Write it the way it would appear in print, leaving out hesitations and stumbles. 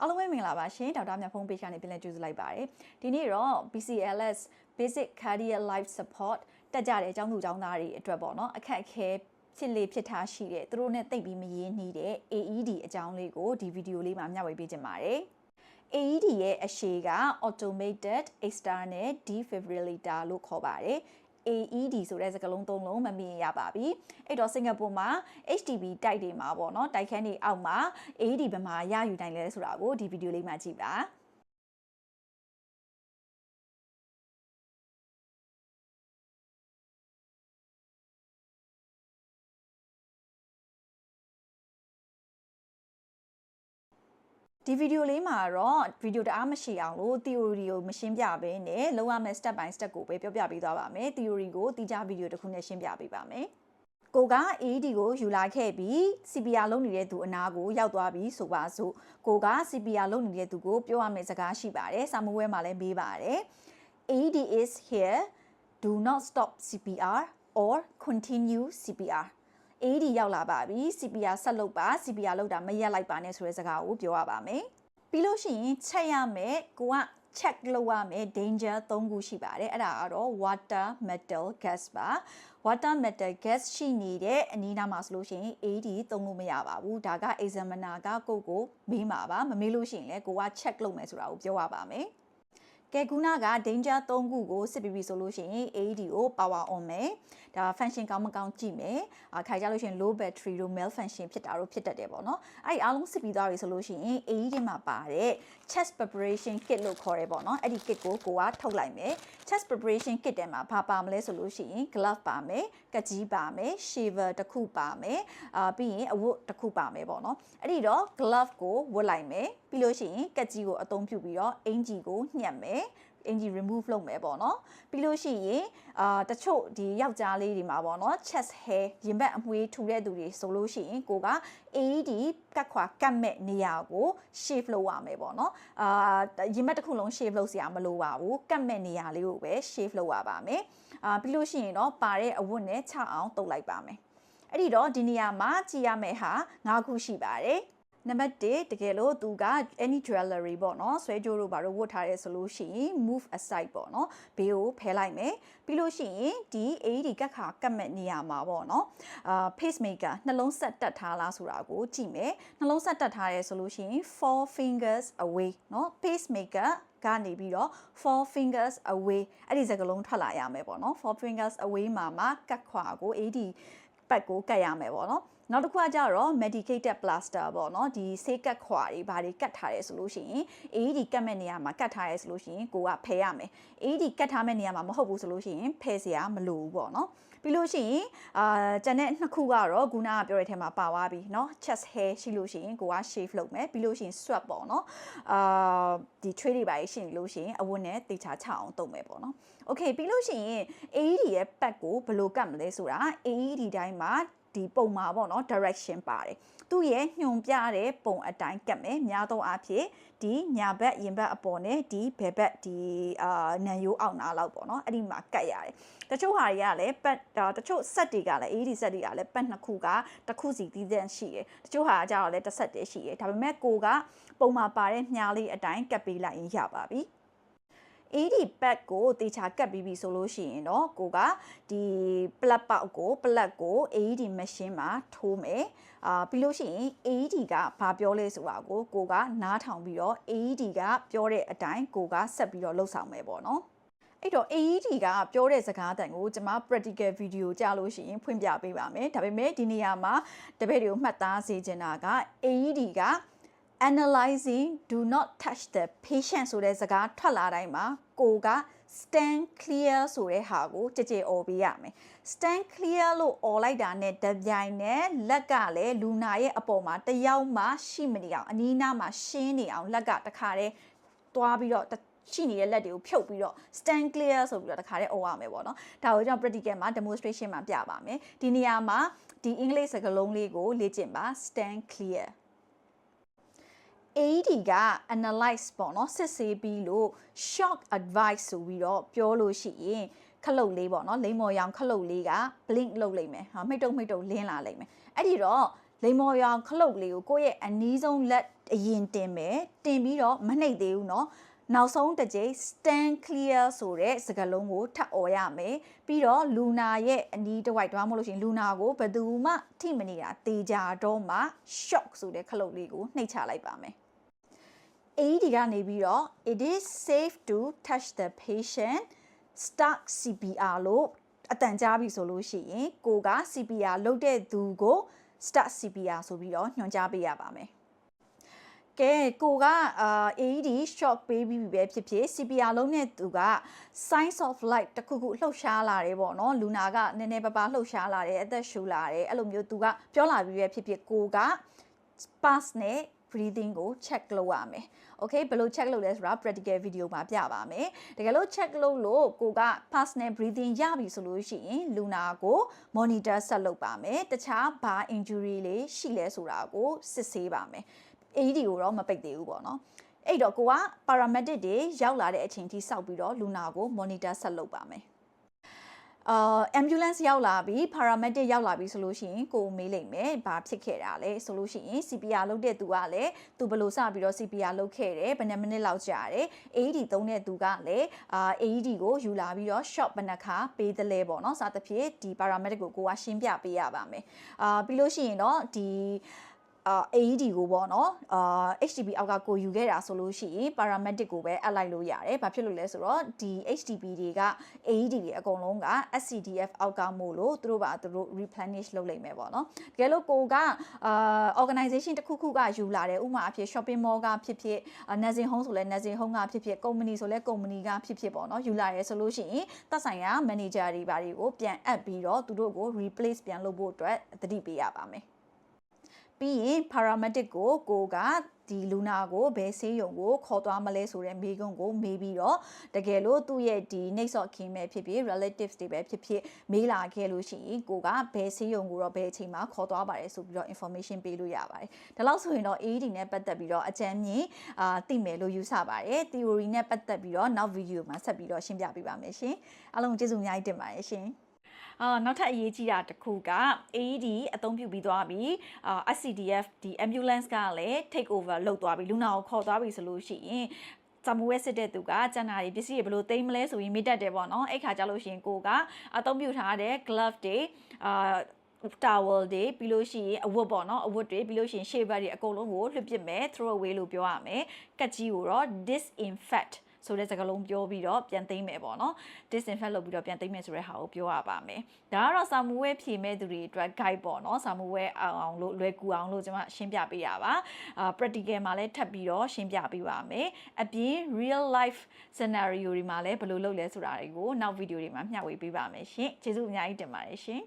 အားလုံးပဲမင်္ဂလာပါရှင်ဒေါက်တာမြတ်ဖုန်းပေးချာနေပြန်လည်ကြိုဆိုလိုက်ပါတယ်ဒီနေ့တော့ BCLS Basic Cardiac Life Support တက်ကြတဲ့အကြောင်းသူအကြောင်းသားတွေအတွက်ပေါ့နော်အခက်အခဲဖြစ်လေဖြစ်ထားရှိတဲ့သူတို့နဲ့တိတ်ပြီးမရင်းနှီးတဲ့ AED အကြောင်းလေးကိုဒီဗီဒီယိုလေးမှာမျှဝေပေးချင်ပါတယ် AED ရဲ့အရှေ့က Automated External Defibrillator လို့ခေါ်ပါတယ်AED ဆိုတဲ့စကားလုံးသုံးလုံးမမြင်ရပါပြီအဲ့တော့စင်ကာပူမှာ HTB တိုက်တွေမှာပေါ့နော်တိုက်ခန်းတွေအောက်မှာ AED ဘယ်မှာရယူနိုင်လဲဆိုတာကိုဒီဗီဒီယိုလေးမှာကြည့်ပါဒီဗီဒီယိုလေးမှာတော့ဗီဒီယိုတအားမရှိအောင်လို့ theory ကိုမရှင်းပြဘဲနဲ့လောက်ရမယ် step by step ကိုပဲပြောပြပေးသွားပါမယ် theory ကိုတိကျဗီဒီယိုတစ်ခုနဲ့ရှင်းပြပေးပါမယ်ကိုက AED ကိုယူလာခဲ့ပြီး CPR လုပ်နေတဲ့သူအနာကိုရောက်သွားပြီဆိုပါစို့ကိုက CPR လုပ်နေတဲ့သူကိုပြောရမယ့်စကားရှိပါတယ်စာမွေးမှာလည်းမေးပါတယ် AED is here do not stop CPR or continue CPR AED ရောက်လာပါပြီ CPR ဆက်လုပ်ပါ CPR လုပ်တာမရက်လိုက်ပါနဲ့ဆိုတဲ့စကားကိုပြောရပါမယ်ပြီးလို့ရှိရင်ချက်ရမယ်ကိုက check လုပ်ရမယ် danger 3ခုရှိပါတယ်အဲ့ဒါကတော့ water metal gas ပါ water metal gas ရှိနေတဲ့အနီးနားမှာဆိုလို့ရှိရင် AED သုံးလို့မရပါဘူးဒါက examiner ကကိုမေးမှာပါမမေးလို့ရှိရင်လည်းကိုက check လုပ်မယ်ဆိုတာကိုပြောရပါမယ်ကဲခုနက danger 3ခုကိုစစ်ပြီးပြီဆိုလို့ရှိရင် AED ကို power on မယ်ဒါ function ကောင်းမကောင်းကြည့်မယ်ခိုင်ကြလို့ရှိရင် low battery တို့ malfunction ဖြစ်တာတို့ဖြစ်တတ်တယ်ပေါ့နော်အဲ့ဒီအားလုံးစစ်ပြီးသွားပြီဆိုလို့ရှိရင် AED မှာပါတဲ့ chest preparation kit လို့ခေါ်တယ်ပေါ့နော်အဲ့ဒီ kit ကိုကထုတ်လိုက်မယ် chest preparation kit ထဲမှာဘာပါမလဲဆိုလို့ရှိရင် glove ပါမယ်ကကြီးပါမယ် shaver တစ်ခုပါမယ်ပြီးရင်အဝတ်တစ်ခုပါမယ်ပေါ့နော်အဲ့ဒီတော့ glove ကိုဝတ်လိုက်မယ်ပြီးလို့ရှိရင်ကကြီးကိုအသုံးပြုပြီးတော့အင်ဂျီကိုညှက်မယ်အင်ဂျီ remove လုပ်မယ်ပေါ့နော်ပြီးလို့ရှိရင်တချို့ဒီယောက်ျားလေးတွေမှာပေါ့နော် chest hair ရင်ဘတ်အမွှေးထူတဲ့သူတွေဆိုလို့ရှိရင်ကိုက AED ကတ်ခွာကတ်မဲ့နေရာကို shave လုပ်ရမယ်ပေါ့နော်ရင်ဘတ်တစ်ခုလုံး shave လုပ်စရာမလိုပါဘူးကတ်မဲ့နေရာလေးကိုပဲ shave လုပ်ရပါမယ်ပြီးလို့ရှိရင်တော့ပါတဲ့အဝတ်နဲ့ချအောင်တုပ်လိုက်ပါမယ်အဲ့ဒီတော့ဒီနေရာမှာကြည့်ရမယ့်ဟာ9ခုရှိပါတယ်နံပါတ်1တကယ်လို့သူက any jewelry ပေါ့နော်ဆွဲကြိုးတို့ဘာလို့ဝတ်ထားရဲဆိုလို့ရှိရင် move aside ပေါ့နော်ဘေးကိုဖယ်လိုက်မယ်ပြီးလို့ရှိရင်ဒီ AED ကတ်ခါကတ်မဲ့နေရာမှာပေါ့နော်pacemaker နှလုံးဆက်တက်ထားလားဆိုတာကိုကြည့်မယ်နှလုံးဆက်တက်ထားရဲဆိုလို့ရှိရင် 4 fingers away เนาะ pacemaker ကနေပြီးတော့ 4 fingers away အဲ့ဒီစကားလုံးထွက်လာရမယ်ပေါ့နော်4 fingers away မှာကတ်ခွာကို AED ပတ်ကိုကတ်ရမယ်ပေါ့နော်နောက်တစ်ခုကကြတော့ medicated plaster ပေါ့နော်ဒီဆေးကတ်ခွာတွေဘာတွေကတ်ထားရဲဆိုလို့ရှိရင် AED ကတ်မဲ့နေရာမှာကတ်ထားရဲဆိုလို့ရှိရင်ကိုကဖယ်ရမယ် AED ကတ်ထားမဲ့နေရာမှာမဟုတ်ဘူးဆိုလို့ရှိရင်ဖယ်စရာမလိုဘူးပေါ့နော်ပြီးလို့ရှိရင်ကျန်တဲ့နှစ်ခုကတော့ခုနကပြောတဲ့ထဲမှာပါသွားပြီเนาะ chest hair ရှိလို့ရှိရင်ကိုက shave လုပ်မယ်ပြီးလို့ရှိရင် swab ပေါ့နော်ဒီ tray တွေပါရှိနေလို့ရှိရင်အဝတ်နဲ့တေချာချအောင်တုပ်မယ်ပေါ့နော် okay ပြီးလို့ရှိရင် AED ရဲ့ပတ်ကိုဘယ်လိုကတ်မလဲဆိုတာ AED တိုင်းမှာဒီပုံမှာပေါ့နော် direction ပါတယ်သူ့ရဲ့ညွန်ပြတဲ့ပုံအတိုင်းကတ်မယ်များသောအားဖြင့်ဒီညာဘက်ရင်ဘက်အပေါ်နဲ့ဒီဘယ်ဘက်ဒီနံရိုးအောက်နားလောက်ပေါ့နော်အဲ့ဒီမှာကတ်ရတယ်တချို့ဟာတွေကလည်းပတ်တချို့ set တွေကလည်း AED set တွေကလည်းပတ်နှစ်ခုကတစ်ခုစီသီးသန့်ရှိတယ်တချို့ဟာကြတော့လည်းတစ်ဆက်တည်းရှိတယ်ဒါပေမဲ့ကိုကပုံမှာပါတဲ့မြားလေးအတိုင်းကတ်ပေးလိုက်ရင်ရပါပြီAED pad ကိုတေချာကတ်ပြီးပြီဆိုလို့ရှိရင်တော့ကိုကဒီ plug ပေါက်ကို plug ကို AED machine မှာထိုးမယ်ပြီးလို့ရှိရင် AED ကဘာပြောလဲဆိုတာကိုကနားထောင်ပြီးတော့ AED ကပြောတဲ့အတိုင်းကိုကဆက်ပြီးတော့လှုပ်ဆောင်မယ်ပေါ့နော်အဲ့တော့ AED ကပြောတဲ့စကားအတန်ကိုကျွန်မ practical video ကြားလို့ရှိရင်ဖွင့်ပြပေးပါမယ်ဒါပေမဲ့ဒီနေရာမှာတပည့်တွေကိုမှတ်သားစေချင်တာက AED ကanalyzing do not touch the patient ဆိုတဲ့စကားထွက်လာတိုင်းမှာကိုက stand clear ဆိုတဲ့ဟာကိုကြည်အော်ပေးရမယ် stand clear လို့អော်လိုက်တာနဲ့တပြိုင်နဲ့လက်ကလည်းလူနာရဲ့အပေါ်မှာတယောက်မှရှိမနေအောင်အနီးနားမှာရှင်းနေအောင်လက်ကတခါတည်းသွားပြီးတော့ရှိနေတဲ့လက်တွေကိုဖြုတ်ပြီးတော့ stand clear ဆိုပြီးတော့တခါတည်းអော်ရမယ်ပေါ့နော်ဒါကိုကျွန်တော် practical မှာ demonstration မှာပြပါမယ်ဒီနေရာမှာဒီအင်္ဂလိပ်စကားလုံးလေးကိုလေ့ကျင့်ပါ stand clear AED က analyze ပေါ့နော်စစ်ဆေးပြီးလို့ shock advice ဆိုပြီးတော့ပြောလို့ရှိရင်ခလုတ်လေးပေါ့နော်လိမ္မော်ရောင်ခလုတ်လေးက blink လုပ်လိုက်မယ်မိတ်တုံလင်းလာလိုက်မယ်အဲ့ဒီတော့ လိမ္မော်ရောင်ခလုတ်လေးကိုကိုယ့်ရဲ့အနီးဆုံးလက်အရင်တင်မယ်တင်ပြီးတော့မနှိပ်သေးဘူးเนาะနောက်ဆုံးတစ်ကြိမ် stand clear ဆိုတဲ့စကားလုံးကိုထပ်អော်ရမယ်ပြီးတော့လူနာရဲ့အနီးတစ်ဝိုက်တွားမလို့ရှိရင်လူနာကိုဘယ်သူမှထိမနေတာတေချာတော့မှ shock ဆိုတဲ့ခလုတ်လေးကိုနှိပ်ချလိုက်ပါမယ် AED ကနေပြီးတော့ it is safe to touch the patient start CPR လို့အတန်ကြားပြီဆိုလို့ရှိရင်ကိုက CPR လုပ်တဲ့သူကို start CPR ဆိုပြီးတော့ညွှန်ကြားပေးရပါမယ်ကဲကိုကAED shock ပေးပြီးပဲဖြစ်ဖြစ် CPR လုံးတဲ့သူက signs of life တခုခုလှုပ်ရှားလာတယ်ပေါ့နော်လူနာကနည်းနည်းပါးပါးလှုပ်ရှားလာတယ်အသက်ရှူလာတယ်အဲ့လိုမျိုးသူကပြောလာပြီးပဲဖြစ်ဖြစ်ကိုက pass နဲ့ breathing ကို check လုပ်ရမယ် okay ဘယ်လို check လုပ်လဲဆိုတာ practical video မှာပြပါမယ်တကယ်လို့ check လုပ်လို့ကိုက pass နဲ့ breathing ရပြီဆိုလို့ရှိရင်လူနာကို monitor ဆက်လုပ်ပါမယ်တခြားဘာ injury လေးရှိလဲဆိုတာကိုစစ်ဆေးပါမယ်AED ကိုတော့မပိတ်သေးဘူးပေါ့နော်အဲ့တော့ကိုက paramedic တွေရောက်လာတဲ့အချိန်ထိစောင့်ပြီးတော့လူနာကို monitor ဆက်လုပ်ပါမယ်ambulance ရောက်လာပြီ paramedic ရောက်လာပြီဆိုလို့ရှိရင်ကိုမေးလိုက်မယ်ဘာဖြစ်ခဲ့တာလဲဆိုလို့ရှိရင် CPR လုပ်တဲ့သူကလည်းသူဘယ်လိုစပြီးတော့ CPR လုပ်ခဲ့တယ်ဘယ်နှစ်မိနစ်လောက်ကြာတယ် AED သုံးတဲ့သူကလည်းAED ကိုယူလာပြီးတော့ shot ဘယ်နှခါပေးသလဲပေါ့နော်စသဖြင့်ဒီ paramedic ကိုကိုကရှင်းပြပေးရပါမယ်ပြီးလို့ရှိရင်တော့ဒီ AED ကိုပေါ့နော်HTP အောက်ကကိုယူခဲ့တာဆိုလို့ရှိရင် paramedic ကိုပဲအပ်လိုက်လို့ရတယ်ဘာဖြစ်လို့လဲဆိုတော့ဒီ HTP တွေက AED တွေအကုန်လုံးက SCDF အောက်ကမို့လို့သူတို့ replenish လုပ်လိုက်မယ်ပေါ့နော်တကယ်လို့ကိုကorganization တစ်ခုခုကယူလာတယ်ဥပမာအဖြစ် shopping mall ကဖြစ်ဖြစ် nursing home ဆိုလဲ nursing home ကဖြစ်ဖြစ် company ဆိုလဲ company ကဖြစ်ဖြစ်ပေါ့နော်ယူလာရဲဆိုလို့ရှိရင်သက်ဆိုင်ရာ manager တွေဘာတွေကိုပြန်အပ်ပြီးတော့သူတို့ကို replace ပြန်လုပ်ဖို့အတွက်သတိပေးရပါမယ်ပြီးရင် paramedic ကိုကဒီလူနာကိုဘယ်ဆေးရုံကိုခေါ်သွားမလဲဆိုတဲ့မေးခွန်းကိုမေးပြီးတော့တကယ်လို့သူ့ရဲ့ဒီနှိပ်စော့ခင်မဲ့ဖြစ်ဖြစ် relatives တွေပဲဖြစ်ဖြစ်မေးလာခဲ့လို့ရှိရင်ကိုကဘယ်ဆေးရုံကိုတော့ဘယ်အချိန်မှာခေါ်သွားပါတယ်ဆိုပြီးတော့ information ပေးလို့ရပါတယ်ဒါလောက်ဆိုရင်တော့ AED နဲ့ပတ်သက်ပြီးတော့အကြမ်းမြင်သိမယ်လို့ယူဆပါတယ် theory နဲ့ပတ်သက်ပြီးတော့နောက် video မှာဆက်ပြီးတော့ရှင်းပြပေးပါမယ်ရှင်အားလုံးကျေးဇူးအများကြီးတင်ပါတယ်ရှင်နောက်ထပ်အရေးကြီးတာတစ်ခုက AED အသုံးပြုပြီးသွားပြီSCDF ဒီ ambulance ကလည်း take over လုပ်သွားပြီလူနာကိုခေါ်သွားပြီဆိုလို့ရှိရင်စာမွေးစစ်တဲ့သူကကျန်တာတွေပစ္စည်းတွေဘယ်လိုသိမ်းမလဲဆိုရင်မေ့တတ်တယ်ပေါ့နော်အဲ့ခါကျလို့ရှိရင်ကိုကအသုံးပြုထားတဲ့ glove တွေtowel တွေပြီးလို့ရှိရင်အဝတ်ပေါ့နော်အဝတ်တွေပြီးလို့ရှိရင် shaver တွေအကုန်လုံးကိုလွှတ်ပစ်မယ် throw away လို့ပြောရမယ်ကတ်ကြီးကိုတော့ disinfectဆိုတဲ့စကားလုံးပြောပြီးတော့ပြန်သိမ်းမယ်ပေါ့နော် disinfect လုပ်ပြီးတော့ပြန်သိမ်းမယ်ဆိုတဲ့ဟာကိုပြောရပါမယ်ဒါကတော့စာမှုဝဲဖြည့်မဲ့သူတွေအတွက် guide ပေါ့နော်စာမှုဝဲအောင်လို့လွယ်ကူအောင်လို့ကျွန်မရှင်းပြပေးရပါpractical မှာလည်းထပ်ပြီးတော့ရှင်းပြပေးပါမယ်အပြင် real life scenario တွေမှာလည်းဘယ်လိုလုပ်လဲဆိုတာတွေကိုနောက် video တွေမှာမျှဝေပေးပါမယ်ရှင်ကျေးဇူးအများကြီးတင်ပါတယ်ရှင်